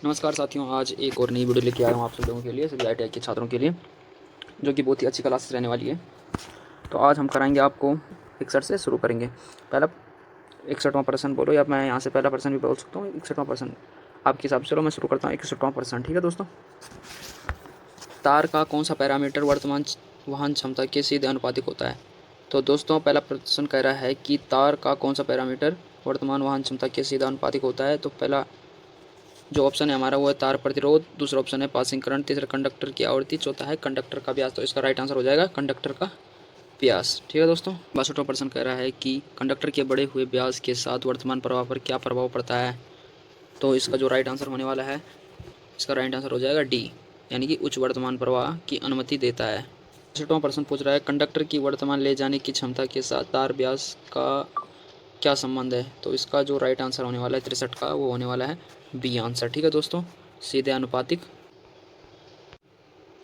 नमस्कार साथियों, आज एक और नई वीडियो लेके आया हूँ आप सब लोगों के लिए, सभी ITI के छात्रों के लिए, जो कि बहुत ही अच्छी क्लासेस रहने वाली है। तो आज हम कराएंगे आपको 61 से शुरू करेंगे। पहला 61वां प्रश्न बोलो, या मैं यहाँ से पहला प्रश्न भी बोल सकता हूँ। 61वां प्रश्न आपके हिसाब से, चलो मैं शुरू करता हूँ 61वां प्रश्न। ठीक है दोस्तों, तार का कौन सा पैरामीटर वर्तमान वहन क्षमता के सीधे अनुपातिक होता है? तो दोस्तों पहला प्रश्न कह रहा है कि तार का कौन सा पैरामीटर वर्तमान वहन क्षमता के सीधा अनुपातिक होता है। तो पहला जो ऑप्शन है हमारा वो है तार प्रतिरोध, दूसरा ऑप्शन है पासिंग करंट, तीसरा कंडक्टर की आवृत्ति, चौथा है कंडक्टर का व्यास। तो इसका राइट आंसर हो जाएगा कंडक्टर का व्यास। ठीक है दोस्तों, 62वां प्रश्न कह रहा है कि कंडक्टर के बढ़े हुए व्यास के साथ वर्तमान प्रवाह पर क्या प्रभाव पड़ता है? तो इसका जो राइट आंसर होने वाला है, इसका राइट आंसर हो जाएगा डी, यानी कि उच्च वर्तमान प्रवाह की अनुमति देता है। 63वां प्रश्न पूछ रहा है कंडक्टर की वर्तमान ले जाने की क्षमता के साथ तार व्यास का क्या संबंध है? तो इसका जो राइट आंसर होने वाला है 63 का, वो होने वाला है बी आंसर। ठीक है दोस्तों, सीधे अनुपातिक।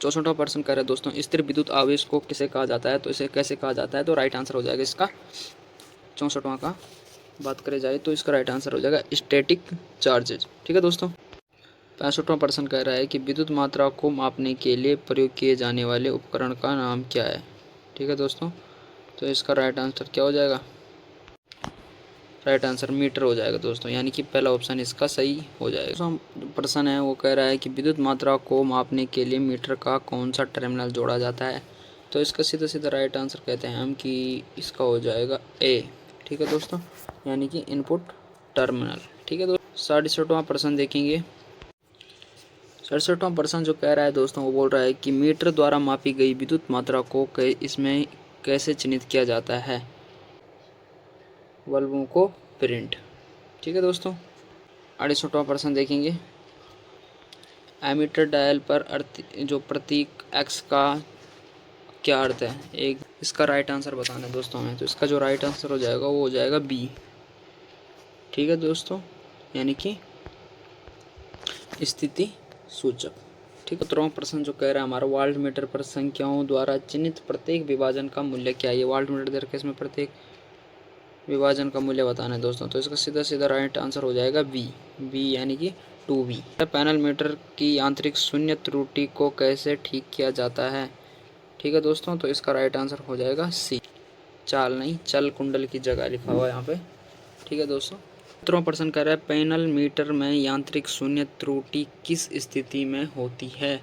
64वां प्रश्न कह रहे हैं दोस्तों स्थिर विद्युत आवेश को किसे कहा जाता है? तो इसे कैसे कहा जाता है? तो राइट आंसर हो जाएगा इसका 64वां का बात करें जाए तो इसका राइट आंसर हो जाएगा स्टैटिक चार्जेज। ठीक है दोस्तों, 65वां प्रश्न कह रहा है कि विद्युत मात्रा को मापने के लिए प्रयोग किए जाने वाले उपकरण का नाम क्या है? ठीक है दोस्तों, तो इसका राइट आंसर क्या हो जाएगा? राइट आंसर मीटर हो जाएगा दोस्तों, यानी कि पहला ऑप्शन इसका सही हो जाएगा। जो प्रश्न है वो कह रहा है कि विद्युत मात्रा को मापने के लिए मीटर का कौन सा टर्मिनल जोड़ा जाता है? तो इसका सीधा सीधा राइट आंसर कहते हैं हम कि इसका हो जाएगा ए। ठीक है दोस्तों, यानी कि इनपुट टर्मिनल। ठीक है दोस्तों, 67वां प्रश्न देखेंगे। 67वां प्रश्न जो कह रहा है दोस्तों वो बोल रहा है कि मीटर द्वारा मापी गई विद्युत मात्रा को इसमें कैसे चिन्हित किया जाता है? बल्बों को प्रिंट। ठीक है दोस्तों, 68वां प्रश्न देखेंगे। एमीटर डायल पर जो प्रतीक एक्स का क्या अर्थ है? एक इसका राइट आंसर बताना है दोस्तों हमें। तो इसका जो राइट आंसर हो जाएगा वो हो जाएगा बी। ठीक है दोस्तों, यानी कि स्थिति सूचक। ठीक है, 17वां प्रश्न जो कह रहा है हमारा वाल्ट मीटर पर संख्याओं द्वारा चिन्हित प्रत्येक विभाजन का मूल्य क्या है? ये वाल्ट मीटर दे रखा है, इसमें प्रत्येक विभाजन का मूल्य बताना है दोस्तों। तो इसका सीधा सीधा राइट आंसर हो जाएगा बी, यानी कि 2B। पैनल मीटर की यांत्रिक शून्य त्रुटि को कैसे ठीक किया जाता है? ठीक है दोस्तों, तो इसका राइट आंसर हो जाएगा सी, चाल नहीं चल कुंडल की जगह लिखा हुआ है यहाँ पे। ठीक है दोस्तों, 17वां प्रश्न कह रहा है पैनल मीटर में यांत्रिक शून्य त्रुटि किस स्थिति में होती है?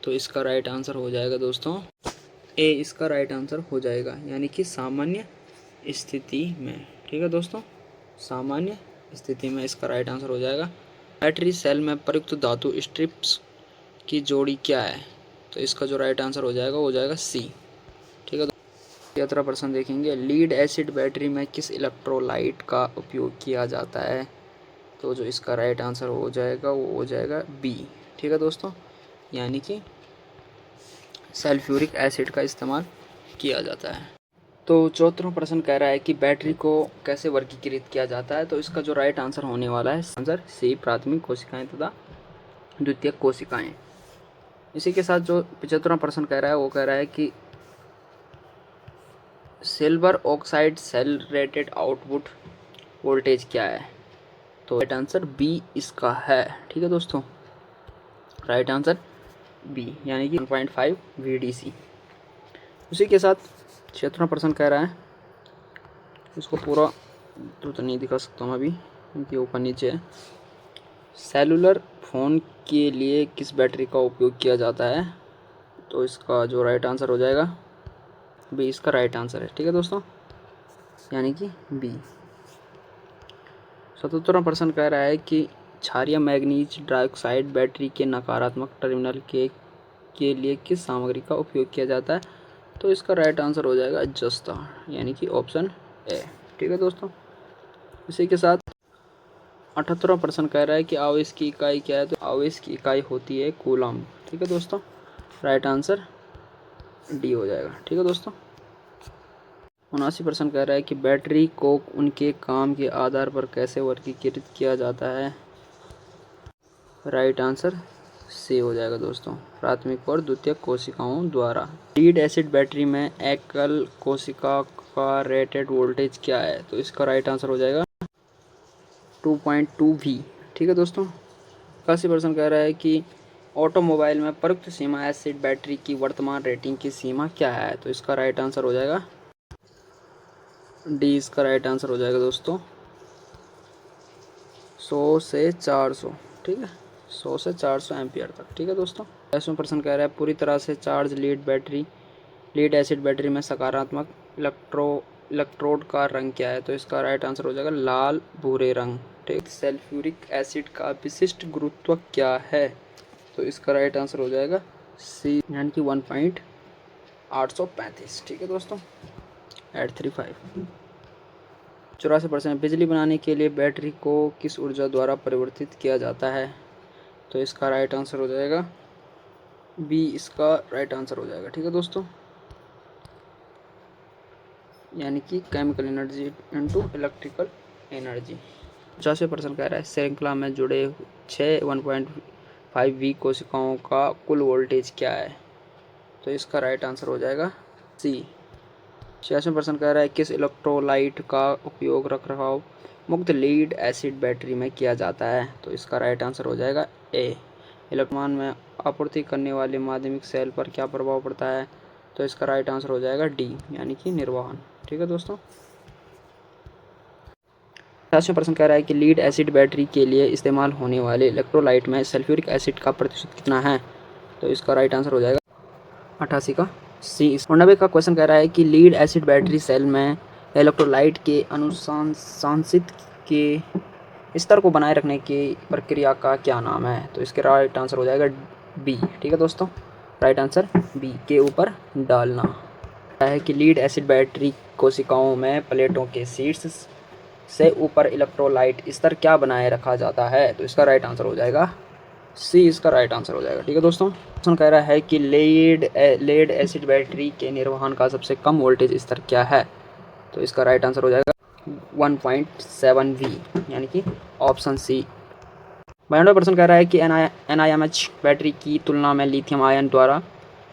तो इसका राइट आंसर हो जाएगा दोस्तों ए, इसका राइट आंसर हो जाएगा, यानी कि सामान्य स्थिति में। ठीक है दोस्तों, सामान्य स्थिति में इसका राइट आंसर हो जाएगा। बैटरी सेल में प्रयुक्त धातु स्ट्रिप्स की जोड़ी क्या है? तो इसका जो राइट आंसर हो जाएगा वो हो जाएगा सी। ठीक है, 73वां प्रश्न देखेंगे। लीड एसिड बैटरी में किस इलेक्ट्रोलाइट का उपयोग किया जाता है? तो जो इसका राइट आंसर हो जाएगा वो हो जाएगा बी। ठीक है दोस्तों, यानी कि सल्फ्यूरिक एसिड का इस्तेमाल किया जाता है। तो 74वां प्रश्न कह रहा है कि बैटरी को कैसे वर्गीकृत किया जाता है? तो इसका जो राइट आंसर होने वाला है आंसर सी, प्राथमिक कोशिकाएं तथा द्वितीयक कोशिकाएं। इसी के साथ जो 75वां प्रश्न कह रहा है वो कह रहा है कि silver oxide cell rated output voltage क्या है? तो राइट आंसर बी इसका है। ठीक है दोस्तों, राइट आंसर बी, यानी कि 1.5 VDC। उसी के साथ 76वां प्रश्न कह रहा है, इसको पूरा तो नहीं दिखा सकता हूँ अभी क्योंकि ऊपर नीचे है। सेलुलर फ़ोन के लिए किस बैटरी का उपयोग किया जाता है? तो इसका जो राइट आंसर हो जाएगा बी, इसका राइट आंसर है। ठीक है दोस्तों, यानी कि बी। 77वां प्रश्न कह रहा है कि क्षारीय मैग्नीज डाइऑक्साइड बैटरी के नकारात्मक टर्मिनल के लिए किस सामग्री का उपयोग किया जाता है? तो इसका राइट आंसर हो जाएगा जस्ता, यानी कि ऑप्शन ए। ठीक है दोस्तों, इसी के साथ 78वां प्रश्न कह रहा है कि आवेश की इकाई क्या है? तो आवेश की इकाई होती है कूलम। ठीक है दोस्तों, राइट आंसर डी हो जाएगा। ठीक है दोस्तों, 79 प्रश्न कह रहा है कि बैटरी को उनके काम के आधार पर कैसे वर्गीकृत किया जाता है? राइट आंसर सी हो जाएगा दोस्तों, प्राथमिक और द्वितीयक कोशिकाओं द्वारा। लीड एसिड बैटरी में एकल कोशिका का रेटेड वोल्टेज क्या है? तो इसका राइट आंसर हो जाएगा 2.2V। ठीक है दोस्तों, 81% कह रहा है कि ऑटोमोबाइल में प्रयुक्त सीमा एसिड बैटरी की वर्तमान रेटिंग की सीमा क्या है। तो इसका राइट आंसर हो जाएगा डी, इसका राइट आंसर हो जाएगा दोस्तों 100 से 400। ठीक है, 100 से 400 एम्पियर तक। ठीक है दोस्तों। 80% कह रहा है पूरी तरह से चार्ज लीड एसिड बैटरी में सकारात्मक इलेक्ट्रोड का रंग क्या है। तो इसका राइट आंसर हो जाएगा लाल भूरे रंग। ठीक, सल्फ्यूरिक एसिड का विशिष्ट गुरुत्व क्या है। तो इसका राइट आंसर हो जाएगा सी, यानी कि 1.835। ठीक है दोस्तों, 835। 84% बिजली बनाने के लिए बैटरी को किस ऊर्जा द्वारा परिवर्तित किया जाता है। तो इसका राइट आंसर हो जाएगा बी, इसका राइट आंसर हो जाएगा। ठीक है दोस्तों, यानी कि chemical energy into electrical energy. 85% कह रहा है श्रृंखला में जुड़े 1.5 वी कोशिकाओं का कुल वोल्टेज क्या है। तो इसका राइट आंसर हो जाएगा सी। 86% कह रहा है किस इलेक्ट्रोलाइट का उपयोग रखरखाव मुक्त लीड एसिड बैटरी में किया जाता है। तो इसका राइट आंसर हो जाएगा ए। इलेक्ट्रॉन में आपूर्ति करने वाले माध्यमिक सेल पर क्या प्रभाव पड़ता है। तो इसका राइट आंसर हो जाएगा डी, यानी कि निर्वहन। ठीक है दोस्तों। 80% कह रहा है कि लीड एसिड बैटरी के लिए इस्तेमाल होने वाले इलेक्ट्रोलाइट में सल्फ्यूरिक एसिड का प्रतिशत कितना है। तो इसका राइट आंसर हो जाएगा 88 का सी। 90 का क्वेश्चन कह रहा है कि लीड एसिड बैटरी सेल में इलेक्ट्रोलाइट के अनुशंसित के स्तर को बनाए रखने की प्रक्रिया का क्या नाम है। तो इसके राइट आंसर हो जाएगा बी। ठीक है दोस्तों, राइट आंसर बी, के ऊपर डालना है कि लीड एसिड बैटरी कोशिकाओं में प्लेटों के शीर्ष से ऊपर इलेक्ट्रोलाइट स्तर क्या बनाए रखा जाता है। तो इसका राइट आंसर हो जाएगा सी, इसका राइट आंसर हो जाएगा। ठीक है दोस्तों। क्वेश्चन कह रहा है कि लेड एसिड बैटरी के निर्वहन का सबसे कम वोल्टेज स्तर क्या है। तो इसका राइट आंसर हो जाएगा 1.7 वी, यानी कि ऑप्शन सी। 92% कह रहा है कि NiMH बैटरी की तुलना में लिथियम आयन द्वारा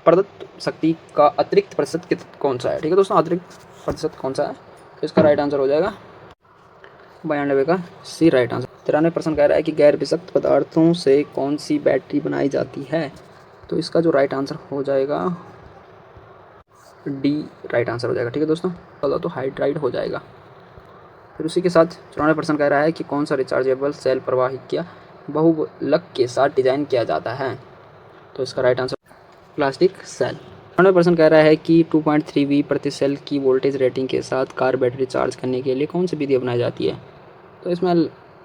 प्रदत्त शक्ति का अतिरिक्त प्रतिशत कौन सा है। ठीक है दोस्तों, अतिरिक्त प्रतिशत कौन सा है। तो इसका राइट आंसर हो जाएगा 92 का सी, राइट आंसर। 93% कह रहा है कि गैर विषाक्त पदार्थों से कौन सी बैटरी बनाई जाती है। तो इसका जो राइट आंसर हो जाएगा डी, राइट आंसर हो जाएगा। ठीक है दोस्तों, तो हाइड्राइड हो जाएगा। फिर उसी के साथ 94% कह रहा है कि कौन सा रिचार्जेबल सेल प्रवाहिकिया बहुलक के साथ डिजाइन किया जाता है। तो इसका राइट आंसर प्लास्टिक सेल। 94% कह रहा है कि 2.3 वी प्रति सेल की वोल्टेज रेटिंग के साथ कार बैटरी चार्ज करने के लिए कौन सी विधि अपनाई जाती है। तो इसमें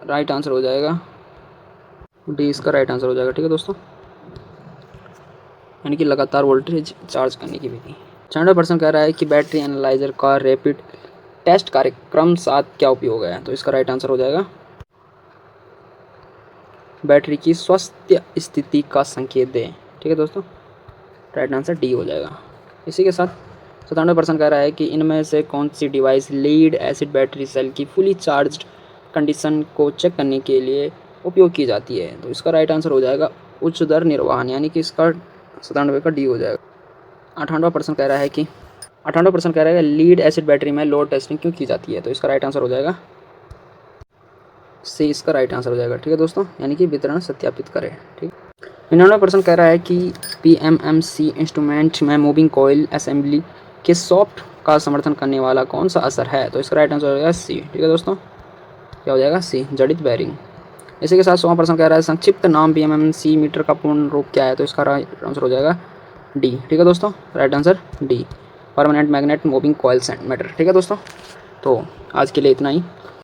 राइट आंसर हो जाएगा डी, इसका राइट आंसर हो जाएगा। ठीक है दोस्तों, यानी कि लगातार वोल्टेज चार्ज करने की विधि। 96% कह रहा है कि बैटरी एनालाइजर का रैपिड टेस्ट कार्यक्रम साथ क्या उपयोग है। तो इसका राइट आंसर हो जाएगा बैटरी की स्वास्थ्य स्थिति का संकेत दें। ठीक है दोस्तों, राइट आंसर डी हो जाएगा। इसी के साथ 97% कह रहा है कि इनमें से कौन सी device lead acid battery cell की फुली चार्ज्ड कंडीशन को चेक करने के लिए उपयोग की जाती है। तो इसका राइट आंसर हो जाएगा उच्च दर निर्वहन, यानी कि इसका 97 का डी हो जाएगा। 98% कह रहा है कि लीड एसिड बैटरी में लोड टेस्टिंग क्यों की जाती है। तो इसका राइट आंसर हो जाएगा सी, इसका राइट आंसर हो जाएगा। ठीक है दोस्तों, यानी कि वितरण सत्यापित करें। ठीक, 99% कह रहा है कि PMMC इंस्ट्रूमेंट में मूविंग कॉइल असेंबली के सॉफ्ट का समर्थन करने वाला कौन सा असर है। तो इसका राइट आंसर हो जाएगा सी। ठीक है दोस्तों, क्या हो जाएगा सी, जड़ित बेरिंग। इसी के साथ 100% कह रहा है संक्षिप्त नाम PMMC मीटर का पूर्ण रूप क्या है। तो इसका राइट आंसर हो जाएगा डी। ठीक है दोस्तों, right answer D, permanent magnet moving coil meter. ठीक है दोस्तों, तो आज के लिए इतना ही।